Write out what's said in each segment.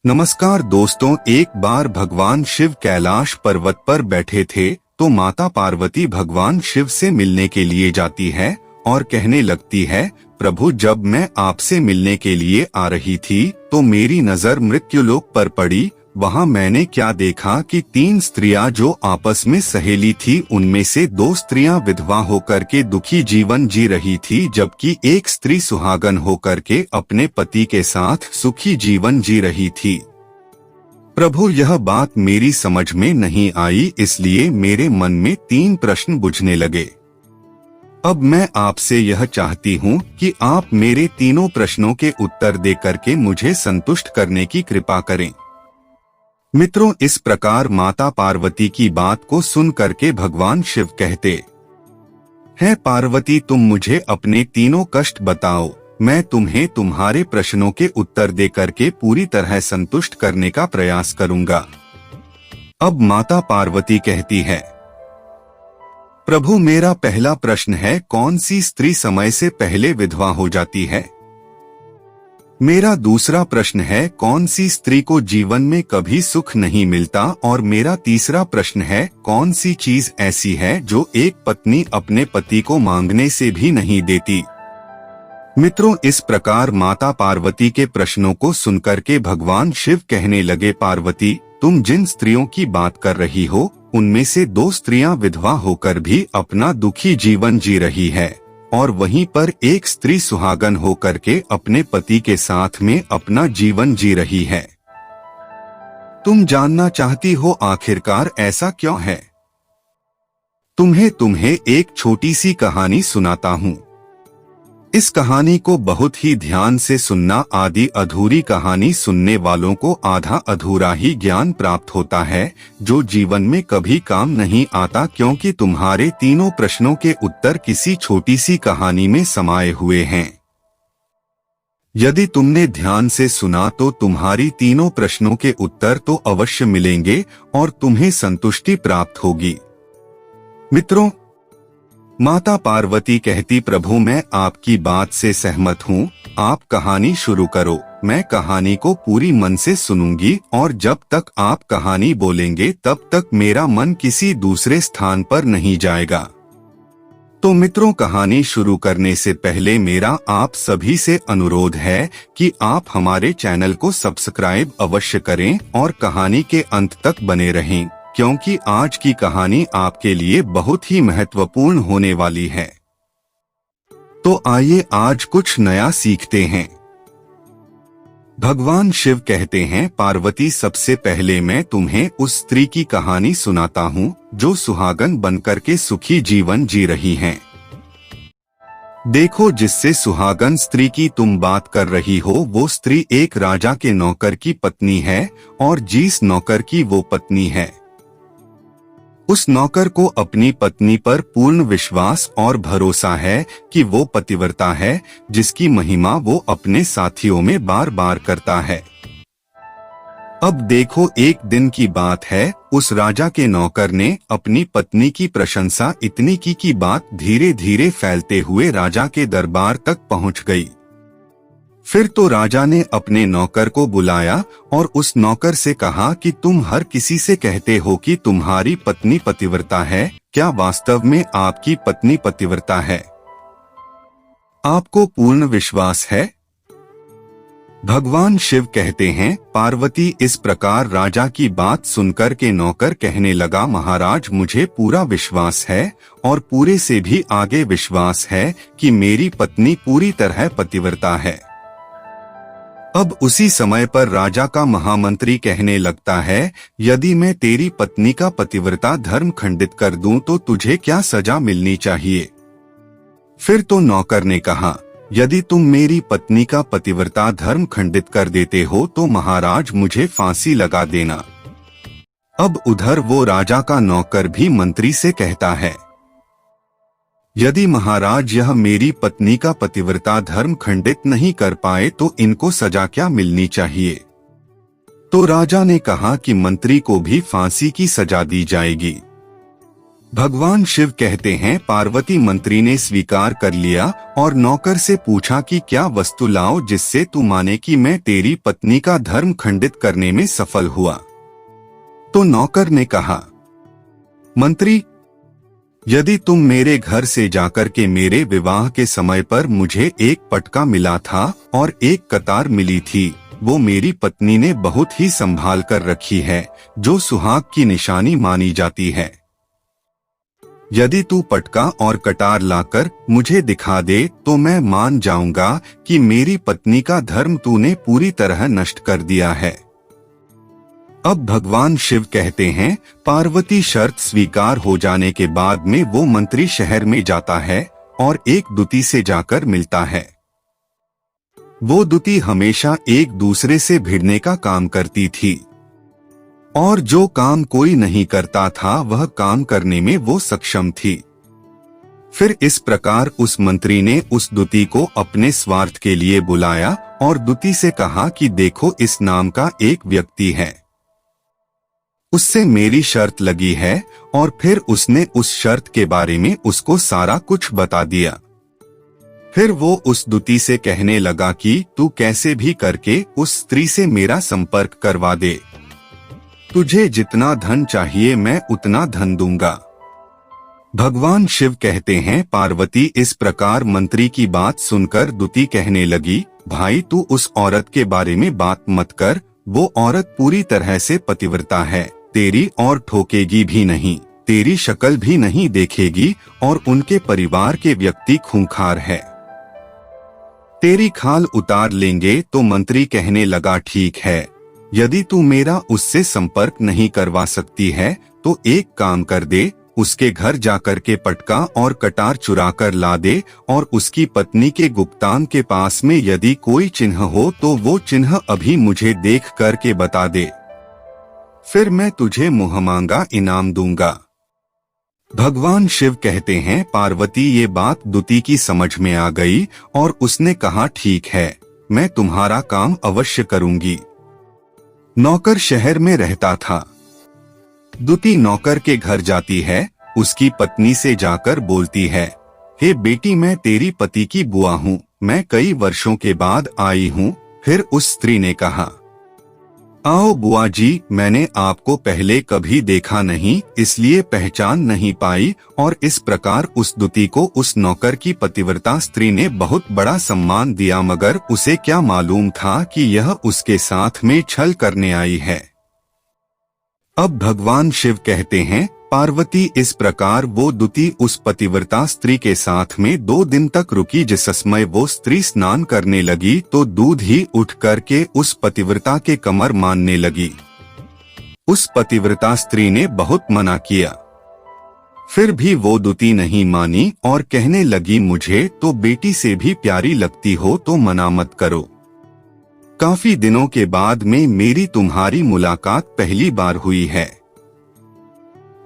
नमस्कार दोस्तों, एक बार भगवान शिव कैलाश पर्वत पर बैठे थे तो माता पार्वती भगवान शिव से मिलने के लिए जाती है और कहने लगती है, प्रभु जब मैं आपसे मिलने के लिए आ रही थी तो मेरी नजर मृत्युलोक पर पड़ी। वहाँ मैंने क्या देखा कि 3 स्त्रियां जो आपस में सहेली थी, उनमें से 2 स्त्रियां विधवा होकर के दुखी जीवन जी रही थी, जबकि एक स्त्री सुहागन होकर के अपने पति के साथ सुखी जीवन जी रही थी। प्रभु यह बात मेरी समझ में नहीं आई, इसलिए मेरे मन में 3 प्रश्न बुझने लगे। अब मैं आपसे यह चाहती हूँ कि आप मेरे तीनों प्रश्नों के उत्तर देकर के मुझे संतुष्ट करने की कृपा करें। मित्रों, इस प्रकार माता पार्वती की बात को सुन करके भगवान शिव कहते हैं, पार्वती तुम मुझे अपने तीनों कष्ट बताओ, मैं तुम्हें तुम्हारे प्रश्नों के उत्तर देकर के पूरी तरह संतुष्ट करने का प्रयास करूंगा। अब माता पार्वती कहती है, प्रभु मेरा पहला प्रश्न है, कौन सी स्त्री समय से पहले विधवा हो जाती है? मेरा दूसरा प्रश्न है, कौन सी स्त्री को जीवन में कभी सुख नहीं मिलता? और मेरा तीसरा प्रश्न है, कौन सी चीज ऐसी है जो एक पत्नी अपने पति को मांगने से भी नहीं देती? मित्रों, इस प्रकार माता पार्वती के प्रश्नों को सुनकर के भगवान शिव कहने लगे, पार्वती तुम जिन स्त्रियों की बात कर रही हो, उनमें से 2 स्त्रियां विधवा होकर भी अपना दुखी जीवन जी रही है और वहीं पर एक स्त्री सुहागन होकर के अपने पति के साथ में अपना जीवन जी रही है। तुम जानना चाहती हो आखिरकार ऐसा क्यों है? तुम्हें एक छोटी सी कहानी सुनाता हूँ। इस कहानी को बहुत ही ध्यान से सुनना। आदि अधूरी कहानी सुनने वालों को आधा अधूरा ही ज्ञान प्राप्त होता है, जो जीवन में कभी काम नहीं आता, क्योंकि तुम्हारे तीनों प्रश्नों के उत्तर किसी छोटी सी कहानी में समाये हुए हैं। यदि तुमने ध्यान से सुना तो तुम्हारी तीनों प्रश्नों के उत्तर तो अवश्य मिलेंगे और तुम्हें संतुष्टि प्राप्त होगी। मित्रों, माता पार्वती कहती, प्रभु मैं आपकी बात से सहमत हूँ, आप कहानी शुरू करो। मैं कहानी को पूरी मन से सुनूंगी और जब तक आप कहानी बोलेंगे तब तक मेरा मन किसी दूसरे स्थान पर नहीं जाएगा। तो मित्रों, कहानी शुरू करने से पहले मेरा आप सभी से अनुरोध है कि आप हमारे चैनल को सब्सक्राइब अवश्य करें और कहानी के अंत तक बने रहें, क्योंकि आज की कहानी आपके लिए बहुत ही महत्वपूर्ण होने वाली है। तो आइए आज कुछ नया सीखते हैं। भगवान शिव कहते हैं, पार्वती सबसे पहले मैं तुम्हें उस स्त्री की कहानी सुनाता हूँ जो सुहागन बनकर के सुखी जीवन जी रही हैं। देखो, जिससे सुहागन स्त्री की तुम बात कर रही हो वो स्त्री एक राजा के नौकर की पत्नी है और जिस नौकर की वो पत्नी है, उस नौकर को अपनी पत्नी पर पूर्ण विश्वास और भरोसा है कि वो पतिव्रता है, जिसकी महिमा वो अपने साथियों में बार बार करता है। अब देखो, एक दिन की बात है, उस राजा के नौकर ने अपनी पत्नी की प्रशंसा इतनी की कि बात धीरे धीरे फैलते हुए राजा के दरबार तक पहुंच गई। फिर तो राजा ने अपने नौकर को बुलाया और उस नौकर से कहा कि तुम हर किसी से कहते हो कि तुम्हारी पत्नी पतिव्रता है, क्या वास्तव में आपकी पत्नी पतिव्रता है? आपको पूर्ण विश्वास है? भगवान शिव कहते हैं, पार्वती इस प्रकार राजा की बात सुनकर के नौकर कहने लगा, महाराज मुझे पूरा विश्वास है और पूरे से भी आगे विश्वास है कि मेरी पत्नी पूरी तरह पतिव्रता है। अब उसी समय पर राजा का महामंत्री कहने लगता है, यदि मैं तेरी पत्नी का पतिव्रता धर्म खंडित कर दूं तो तुझे क्या सजा मिलनी चाहिए? फिर तो नौकर ने कहा, यदि तुम मेरी पत्नी का पतिव्रता धर्म खंडित कर देते हो तो महाराज मुझे फांसी लगा देना। अब उधर वो राजा का नौकर भी मंत्री से कहता है, यदि महाराज यह मेरी पत्नी का पतिव्रता धर्म खंडित नहीं कर पाए तो इनको सजा क्या मिलनी चाहिए? तो राजा ने कहा कि मंत्री को भी फांसी की सजा दी जाएगी। भगवान शिव कहते हैं, पार्वती मंत्री ने स्वीकार कर लिया और नौकर से पूछा कि क्या वस्तु लाओ जिससे तू माने कि मैं तेरी पत्नी का धर्म खंडित करने में सफल हुआ। तो नौकर ने कहा, मंत्री, यदि तुम मेरे घर से जाकर के मेरे विवाह के समय पर मुझे एक पटका मिला था और एक कतार मिली थी, वो मेरी पत्नी ने बहुत ही संभाल कर रखी है, जो सुहाग की निशानी मानी जाती है। यदि तू पटका और कटार लाकर मुझे दिखा दे तो मैं मान जाऊंगा कि मेरी पत्नी का धर्म तूने पूरी तरह नष्ट कर दिया है। अब भगवान शिव कहते हैं, पार्वती शर्त स्वीकार हो जाने के बाद में वो मंत्री शहर में जाता है और एक दूती से जाकर मिलता है। वो दूती हमेशा एक दूसरे से भिड़ने का काम करती थी और जो काम कोई नहीं करता था वह काम करने में वो सक्षम थी। फिर इस प्रकार उस मंत्री ने उस दूती को अपने स्वार्थ के लिए बुलाया और दूती से कहा कि देखो, इस नाम का एक व्यक्ति है, उससे मेरी शर्त लगी है। और फिर उसने उस शर्त के बारे में उसको सारा कुछ बता दिया। फिर वो उस दूती से कहने लगा कि तू कैसे भी करके उस स्त्री से मेरा संपर्क करवा दे, तुझे जितना धन चाहिए मैं उतना धन दूंगा। भगवान शिव कहते हैं, पार्वती इस प्रकार मंत्री की बात सुनकर दूती कहने लगी, भाई तू उस औरत के बारे में बात मत कर, वो औरत पूरी तरह से पतिव्रता है, तेरी और ठोकेगी भी नहीं, तेरी शक्ल भी नहीं देखेगी और उनके परिवार के व्यक्ति खूंखार है, तेरी खाल उतार लेंगे। तो मंत्री कहने लगा, ठीक है, यदि तू मेरा उससे संपर्क नहीं करवा सकती है तो एक काम कर दे, उसके घर जाकर के पटका और कटार चुरा कर ला दे और उसकी पत्नी के गुप्तांग के पास में यदि कोई चिन्ह हो तो वो चिन्ह अभी मुझे देख करके बता दे, फिर मैं तुझे मुहमांगा इनाम दूंगा। भगवान शिव कहते हैं, पार्वती ये बात दूती की समझ में आ गई और उसने कहा, ठीक है, मैं तुम्हारा काम अवश्य करूंगी। नौकर शहर में रहता था। दूती नौकर के घर जाती है, उसकी पत्नी से जाकर बोलती है, हे बेटी, मैं तेरी पति की बुआ हूँ, मैं कई वर्षों के बाद आई हूँ। फिर उस स्त्री ने कहा, आओ बुआ जी, मैंने आपको पहले कभी देखा नहीं, इसलिए पहचान नहीं पाई। और इस प्रकार उस दूती को उस नौकर की पतिव्रता स्त्री ने बहुत बड़ा सम्मान दिया, मगर उसे क्या मालूम था कि यह उसके साथ में छल करने आई है। अब भगवान शिव कहते हैं, पार्वती इस प्रकार वो दूती उस पतिव्रता स्त्री के साथ में 2 दिन तक रुकी। जिस समय वो स्त्री स्नान करने लगी तो दूध ही उठ करके उस पतिव्रता के कमर मानने लगी। उस पतिव्रता स्त्री ने बहुत मना किया, फिर भी वो दूती नहीं मानी और कहने लगी, मुझे तो बेटी से भी प्यारी लगती हो तो मना मत करो। काफी दिनों के बाद में मेरी तुम्हारी मुलाकात पहली बार हुई है।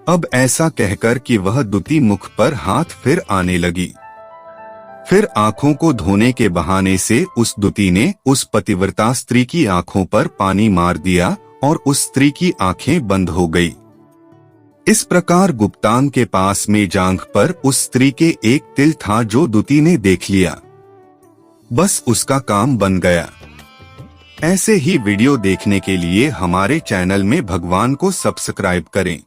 अब ऐसा कहकर कि वह दूती मुख पर हाथ फिर आने लगी। फिर आंखों को धोने के बहाने से उस दूती ने उस पतिव्रता स्त्री की आंखों पर पानी मार दिया और उस स्त्री की आंखें बंद हो गई। इस प्रकार गुप्तांग के पास में जांघ पर उस स्त्री के एक तिल था जो दूती ने देख लिया। बस उसका काम बन गया। ऐसे ही वीडियो देखने के लिए हमारे चैनल में भगवान को सब्सक्राइब करें।